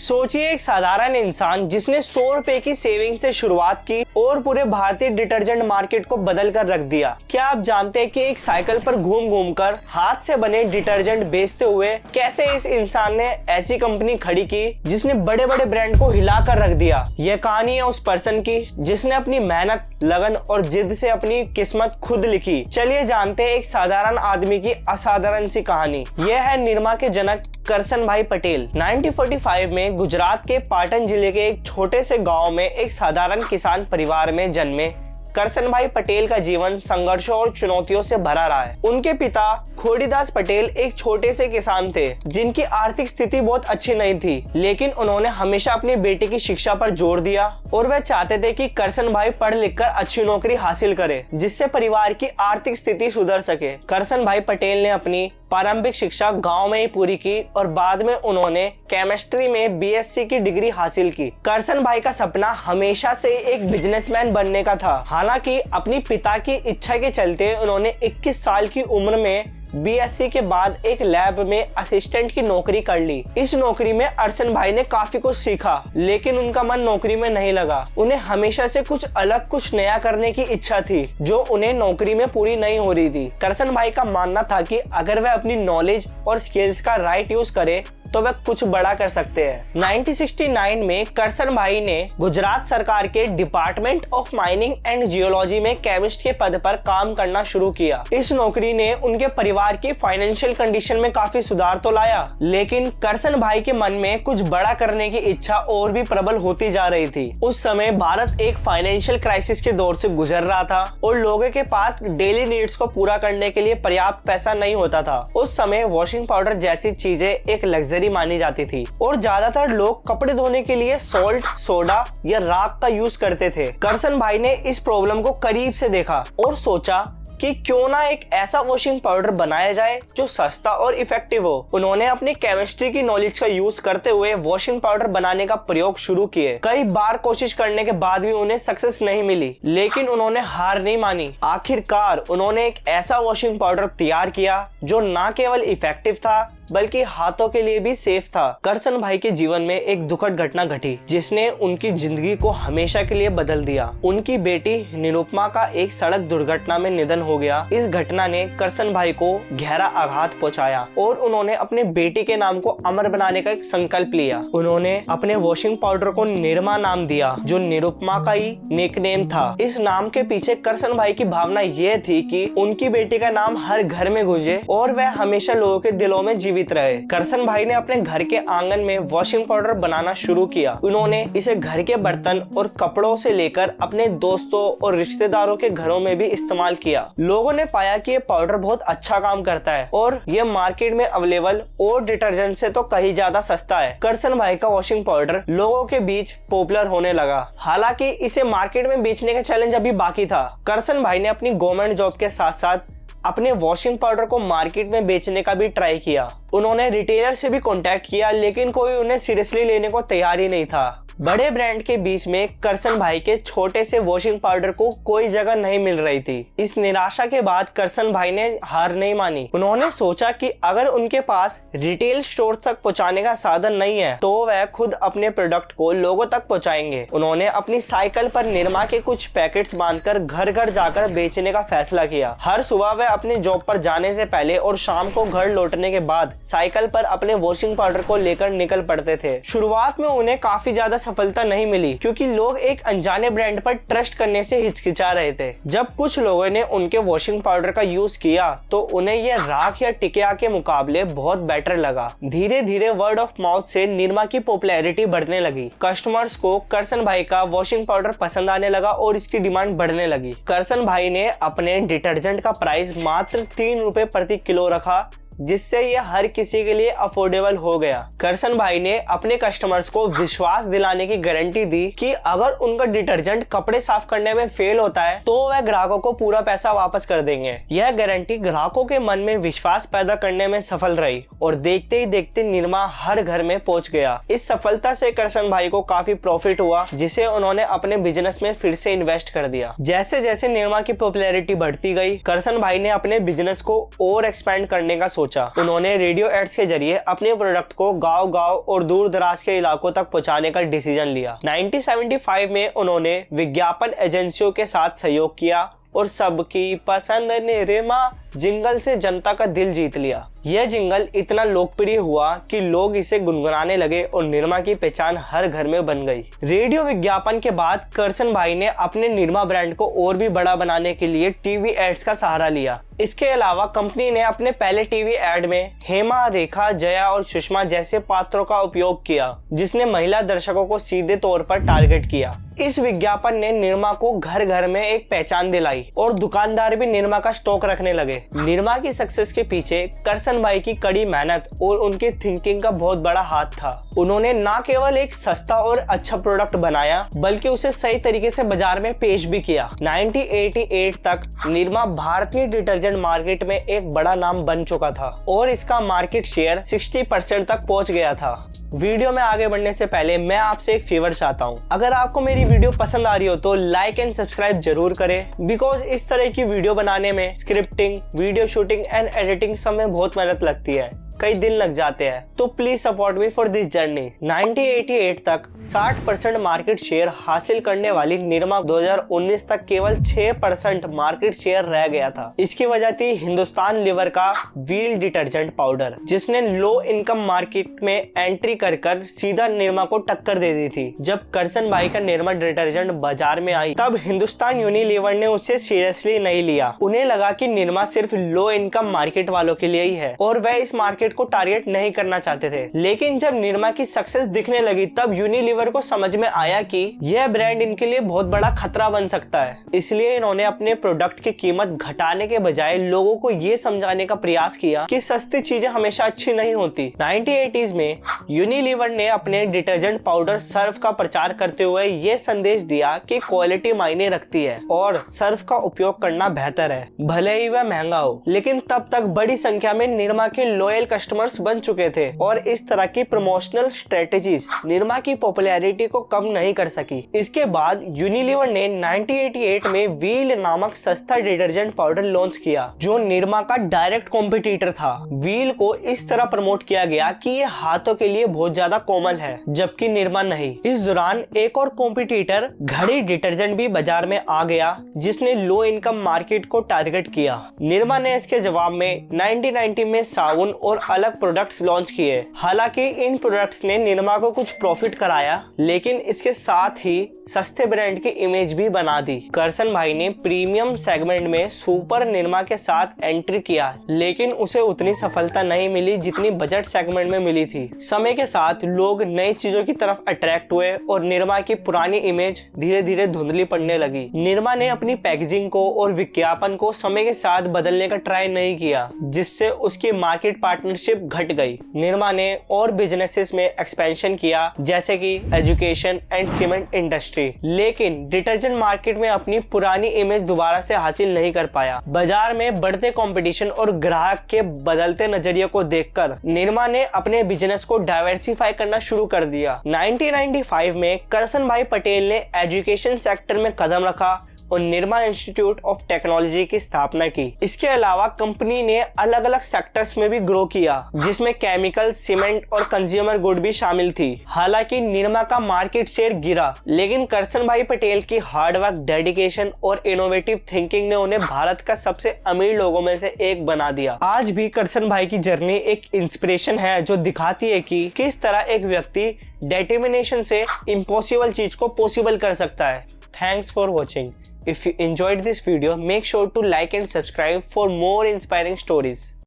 सोचिए एक साधारण इंसान जिसने 100 रुपए की सेविंग से शुरुआत की और पूरे भारतीय डिटर्जेंट मार्केट को बदल कर रख दिया। क्या आप जानते हैं कि एक साइकिल पर घूम घूम कर हाथ से बने डिटर्जेंट बेचते हुए कैसे इस इंसान ने ऐसी कंपनी खड़ी की जिसने बड़े बड़े ब्रांड को हिला कर रख दिया। यह कहानी है उस पर्सन की जिसने अपनी मेहनत, लगन और जिद से अपनी किस्मत खुद लिखी। चलिए जानते हैं एक साधारण आदमी की असाधारण सी कहानी। यह है निरमा के जनक करसन भाई पटेल। 1945 में गुजरात के पाटन जिले के एक छोटे से गांव में एक साधारण किसान परिवार में जन्मे करसन भाई पटेल का जीवन संघर्षों और चुनौतियों से भरा रहा है। उनके पिता खोड़ीदास पटेल एक छोटे से किसान थे जिनकी आर्थिक स्थिति बहुत अच्छी नहीं थी, लेकिन उन्होंने हमेशा अपनी बेटे की शिक्षा पर जोर दिया और वह चाहते थे कि करसन भाई पढ़ लिख कर अच्छी नौकरी हासिल करे जिससे परिवार की आर्थिक स्थिति सुधर सके। करसन भाई पटेल ने अपनी प्रारंभिक शिक्षा गांव में ही पूरी की और बाद में उन्होंने केमिस्ट्री में बीएससी की डिग्री हासिल की। करसन भाई का सपना हमेशा से एक बिजनेसमैन बनने का था। हालांकि अपनी पिता की इच्छा के चलते उन्होंने 21 साल की उम्र में बीएससी के बाद एक लैब में असिस्टेंट की नौकरी कर ली। इस नौकरी में करसन भाई ने काफी कुछ सीखा, लेकिन उनका मन नौकरी में नहीं लगा। उन्हें हमेशा से कुछ अलग, कुछ नया करने की इच्छा थी जो उन्हें नौकरी में पूरी नहीं हो रही थी। करसन भाई का मानना था कि अगर वह अपनी नॉलेज और स्किल्स का राइट यूज करे तो वह कुछ बड़ा कर सकते हैं। 1969 में करसन भाई ने गुजरात सरकार के department of mining and geology में केमिस्ट के पद पर काम करना शुरू किया। इस नौकरी ने उनके परिवार की फाइनेंशियल कंडीशन में काफी सुधार तो लाया, लेकिन करसन भाई के मन में कुछ बड़ा करने की इच्छा और भी प्रबल होती जा रही थी। उस समय भारत एक फाइनेंशियल क्राइसिस के दौर से गुजर रहा था और लोगों के पास डेली नीड्स को पूरा करने के लिए पर्याप्त पैसा नहीं होता था। उस समय वॉशिंग पाउडर जैसी चीजें एक लग्जरी मानी जाती थी और ज्यादातर लोग कपड़े धोने के लिए सॉल्ट, सोडा या राख का यूज करते थे। करसन भाई ने इस प्रॉब्लम को करीब से देखा और सोचा कि क्यों ना एक ऐसा वॉशिंग पाउडर बनाया जाए जो सस्ता और इफेक्टिव हो। उन्होंने अपनी केमिस्ट्री की नॉलेज का यूज करते हुए वॉशिंग पाउडर बनाने का प्रयोग शुरू किए। कई बार कोशिश करने के बाद भी उन्हें सक्सेस नहीं मिली, लेकिन उन्होंने हार नहीं मानी। आखिरकार उन्होंने एक ऐसा वॉशिंग पाउडर तैयार किया जो न केवल इफेक्टिव था बल्कि हाथों के लिए भी सेफ था। करसन भाई के जीवन में एक दुखद घटना घटी जिसने उनकी जिंदगी को हमेशा के लिए बदल दिया। उनकी बेटी निरुपमा का एक सड़क दुर्घटना में निधन हो गया। इस घटना ने करसन भाई को गहरा आघात पहुंचाया और उन्होंने अपने बेटी के नाम को अमर बनाने का एक संकल्प लिया। उन्होंने अपने वॉशिंग पाउडर को निरमा नाम दिया जो निरुपमा का ही निकनेम था। इस नाम के पीछे करसन भाई की भावना यह थी कि उनकी बेटी का नाम हर घर में गूंजे और वह हमेशा लोगों के दिलों में जीवित रहे। करसन भाई ने अपने घर के आंगन में वॉशिंग पाउडर बनाना शुरू किया। उन्होंने इसे घर के बर्तन और कपड़ों से लेकर अपने दोस्तों और रिश्तेदारों के घरों में भी इस्तेमाल किया। लोगों ने पाया कि ये पाउडर बहुत अच्छा काम करता है और ये मार्केट में अवेलेबल और डिटर्जेंट से तो कहीं ज्यादा सस्ता है। करसन भाई का वॉशिंग पाउडर लोगों के बीच पॉपुलर होने लगा। हालांकि इसे मार्केट में बेचने का चैलेंज अभी बाकी था। करसन भाई ने अपनी गवर्नमेंट जॉब के साथ साथ अपने वॉशिंग पाउडर को मार्केट में बेचने का भी ट्राई किया। उन्होंने रिटेलर से भी कांटेक्ट किया, लेकिन कोई उन्हें सीरियसली लेने को तैयार ही नहीं था। बड़े ब्रांड के बीच में करसन भाई के छोटे से वॉशिंग पाउडर को कोई जगह नहीं मिल रही थी। इस निराशा के बाद करसन भाई ने हार नहीं मानी। उन्होंने सोचा कि अगर उनके पास रिटेल स्टोर तक पहुंचाने का साधन नहीं है तो वह खुद अपने प्रोडक्ट को लोगों तक पहुंचाएंगे। उन्होंने अपनी साइकिल पर निरमा के कुछ पैकेट्स बांधकर घर घर जाकर बेचने का फैसला किया। हर सुबह वह अपनी जॉब पर जाने से पहले और शाम को घर लौटने के बाद साइकिल पर अपने वॉशिंग पाउडर को लेकर निकल पड़ते थे। शुरुआत में उन्हें काफी ज्यादा सफलता नहीं मिली क्योंकि लोग एक अनजाने ब्रांड पर ट्रस्ट करने से हिचकिचा रहे थे। जब कुछ लोगों ने उनके वॉशिंग पाउडर का यूज किया तो उन्हें यह राख या टिकिया के मुकाबले बहुत बेटर लगा। धीरे धीरे वर्ड ऑफ माउथ से निरमा की पॉपुलैरिटी बढ़ने लगी। कस्टमर्स को करसन भाई का वॉशिंग पाउडर पसंद आने लगा और इसकी डिमांड बढ़ने लगी। करसन भाई ने अपने डिटर्जेंट का प्राइस मात्र 3 रुपए प्रति किलो रखा, जिससे ये हर किसी के लिए अफोर्डेबल हो गया। करसन भाई ने अपने कस्टमर्स को विश्वास दिलाने की गारंटी दी कि अगर उनका डिटर्जेंट कपड़े साफ करने में फेल होता है तो वह ग्राहकों को पूरा पैसा वापस कर देंगे। यह गारंटी ग्राहकों के मन में विश्वास पैदा करने में सफल रही और देखते ही देखते निरमा हर घर में पहुंच गया। इस सफलता से करसन भाई को काफी प्रॉफिट हुआ, जिसे उन्होंने अपने बिजनेस में फिर से इन्वेस्ट कर दिया। जैसे जैसे निरमा की पॉपुलैरिटी बढ़ती गई, करसन भाई ने अपने बिजनेस को और एक्सपेंड करने का सोचा। सोचा। उन्होंने रेडियो एड्स के जरिए अपने प्रोडक्ट को गांव-गांव और दूर दराज के इलाकों तक पहुंचाने का डिसीजन लिया। 1975 में उन्होंने विज्ञापन एजेंसियों के साथ सहयोग किया और सबकी पसंद निरमा जिंगल से जनता का दिल जीत लिया। यह जिंगल इतना लोकप्रिय हुआ कि लोग इसे गुनगुनाने लगे और निरमा की पहचान हर घर में बन गई। रेडियो विज्ञापन के बाद करसन भाई ने अपने निरमा ब्रांड को और भी बड़ा बनाने के लिए टीवी एड्स का सहारा लिया। इसके अलावा कंपनी ने अपने पहले टीवी एड में हेमा, रेखा, जया और सुषमा जैसे पात्रों का उपयोग किया, जिसने महिला दर्शकों को सीधे तौर पर टारगेट किया। इस विज्ञापन ने निरमा को घर घर में एक पहचान दिलाई और दुकानदार भी निरमा का स्टॉक रखने लगे। निरमा की सक्सेस के पीछे करसन भाई की कड़ी मेहनत और उनकी थिंकिंग का बहुत बड़ा हाथ था। उन्होंने न केवल एक सस्ता और अच्छा प्रोडक्ट बनाया, बल्कि उसे सही तरीके से बाजार में पेश भी किया। 1988 तक निरमा भारतीय डिटर्जेंट मार्केट में एक बड़ा नाम बन चुका था और इसका मार्केट शेयर 60% तक पहुंच गया था। वीडियो में आगे बढ़ने से पहले मैं आपसे एक फेवर चाहता हूं। अगर आपको मेरी वीडियो पसंद आ रही हो तो लाइक एंड सब्सक्राइब जरूर करें, बिकॉज इस तरह की वीडियो बनाने में scripting, video shooting and editing सब में बहुत मेहनत लगती है, कई दिन लग जाते हैं। तो please support me for this journey. 1988 तक 60% मार्केट शेयर हासिल करने वाली निरमा 2019 तक केवल 6% मार्केट शेयर रह गया था। इसकी वजह थी हिंदुस्तान लीवर का व्हील डिटर्जेंट पाउडर, जिसने लो इनकम मार्केट में एंट्री कर सीधा निरमा को टक्कर दे दी थी। जब करसन भाई का निरमा डिटर्जेंट बाजार में आई, तब हिंदुस्तान यूनिलीवर ने उसे सीरियसली नहीं लिया। उन्हें लगा कि निरमा सिर्फ लो इनकम मार्केट वालों के लिए ही है और वह इस मार्केट को टारगेट नहीं करना चाहते थे। लेकिन जब निरमा की सक्सेस दिखने लगी, तब यूनिलीवर को समझ में आया कि यह ब्रांड इनके लिए बहुत बड़ा खतरा बन सकता है। इसलिए इन्होंने अपने प्रोडक्ट की कीमत घटाने के बजाय लोगों को यह समझाने का प्रयास किया कि सस्ती चीजें हमेशा अच्छी नहीं होती। 1980s में यूनिलीवर ने अपने डिटर्जेंट पाउडर सर्फ का प्रचार करते हुए यह संदेश दिया कि क्वालिटी मायने रखती है और सर्फ का उपयोग करना बेहतर है, भले ही वह महंगा हो। लेकिन तब तक बड़ी संख्या में निरमा के लॉयल कस्टमर्स बन चुके थे और इस तरह की प्रमोशनल स्ट्रेटेजीज निरमा की पॉपुलैरिटी को कम नहीं कर सकी। इसके बाद यूनिलीवर ने 1988 में व्हील नामक सस्ता डिटर्जेंट पाउडर लॉन्च किया, जो निरमा का डायरेक्ट कॉम्पिटिटर था। व्हील को इस तरह प्रमोट किया गया कि ये हाथों के लिए बहुत ज्यादा कोमल है, जबकि निरमा नहीं। इस दौरान एक और कॉम्पिटिटर घड़ी डिटर्जेंट भी बाजार में आ गया, जिसने लो इनकम मार्केट को टारगेट किया। निरमा ने इसके जवाब में 1990 में साबुन और अलग प्रोडक्ट्स लॉन्च किए। हालांकि इन प्रोडक्ट्स ने निरमा को कुछ प्रॉफिट कराया, लेकिन इसके साथ ही सस्ते ब्रांड की इमेज भी बना दी। करसन भाई ने प्रीमियम सेगमेंट में सुपर निरमा के साथ एंट्री किया, लेकिन उसे उतनी सफलता नहीं मिली जितनी बजट सेगमेंट में मिली थी। समय के साथ लोग नई चीजों की तरफ अट्रैक्ट हुए और निरमा की पुरानी इमेज धीरे धीरे धुंधली पड़ने लगी। निरमा ने अपनी पैकेजिंग को और विज्ञापन को समय के साथ बदलने का ट्राई नहीं किया, जिससे उसकी मार्केट पार्टनरशिप घट गई। निरमा ने और बिजनेसेस में एक्सपेंशन किया, जैसे कि एजुकेशन एंड सीमेंट इंडस्ट्री, लेकिन डिटर्जेंट मार्केट में अपनी पुरानी इमेज दोबारा से हासिल नहीं कर पाया। बाजार में बढ़ते कंपटीशन और ग्राहक के बदलते नजरिए को देखकर निरमा ने अपने बिजनेस को डाइवर्सिफाई करना शुरू कर दिया। 1995 में करसन भाई पटेल ने एजुकेशन सेक्टर में कदम रखा और निरमा इंस्टीट्यूट ऑफ टेक्नोलॉजी की स्थापना की। इसके अलावा कंपनी ने अलग अलग सेक्टर्स में भी ग्रो किया, जिसमें केमिकल, सीमेंट और कंज्यूमर गुड भी शामिल थी। हालांकि निरमा का मार्केट शेयर गिरा, लेकिन करसन भाई पटेल की हार्डवर्क, डेडिकेशन और इनोवेटिव थिंकिंग ने उन्हें भारत का सबसे अमीर लोगों में से एक बना दिया। आज भी करसन भाई की जर्नी एक इंस्पिरेशन है, जो दिखाती है कि किस तरह एक व्यक्ति डिटर्मिनेशन से इम्पॉसिबल चीज को पॉसिबल कर सकता है। Thanks for watching. If you enjoyed this video, make sure to like and subscribe for more inspiring stories.